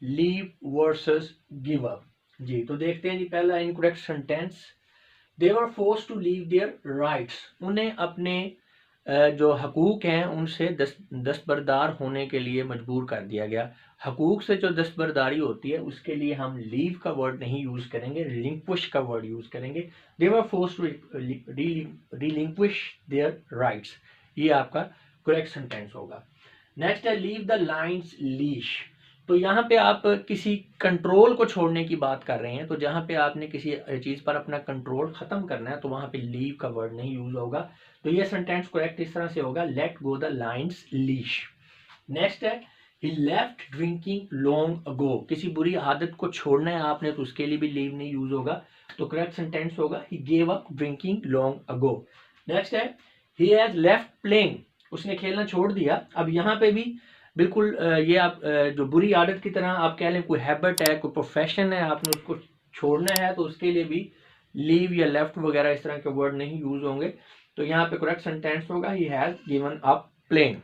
Leave versus give up. जी तो देखते हैं जी पहला incorrect sentence. They were force to leave their rights, उन्हें अपने जो हकूक हैं उनसे दस्तबरदार होने के लिए मजबूर कर दिया गया। हकूक से जो दस्तबरदारी होती है उसके लिए हम लीव का वर्ड नहीं यूज करेंगे, रिलिंक्विश का वर्ड यूज करेंगे। They were force to relinquish their rights, ये आपका करेक्ट सेंटेंस होगा। नेक्स्ट है लीव द लाइन्स लीश। तो यहाँ पे आप किसी कंट्रोल को छोड़ने की बात कर रहे हैं, तो जहाँ पे आपने किसी चीज़ पर अपना कंट्रोल खत्म करना है तो वहाँ पे लीव का वर्ड नहीं यूज होगा। तो ये सेंटेंस करेक्ट इस तरह से होगा, let go the lines leash. Next है ही लेफ्ट ड्रिंकिंग लॉन्ग अगो। किसी बुरी आदत को छोड़ना है आपने तो उसके लिए भी लीव नहीं यूज होगा, तो करेक्ट सेंटेंस होगा he gave up drinking long ago. Next है ही हैज लेफ्ट प्लेइंग, उसने खेलना छोड़ दिया। अब यहाँ पे भी बिल्कुल ये आप जो बुरी आदत की तरह आप कह लें, कोई हैबिट है, कोई प्रोफेशन है, आपने उसको छोड़ना है तो उसके लिए भी लीव या लेफ्ट वगैरह इस तरह के वर्ड नहीं यूज होंगे। तो यहाँ पे करेक्ट सेंटेंस होगा he has given up playing.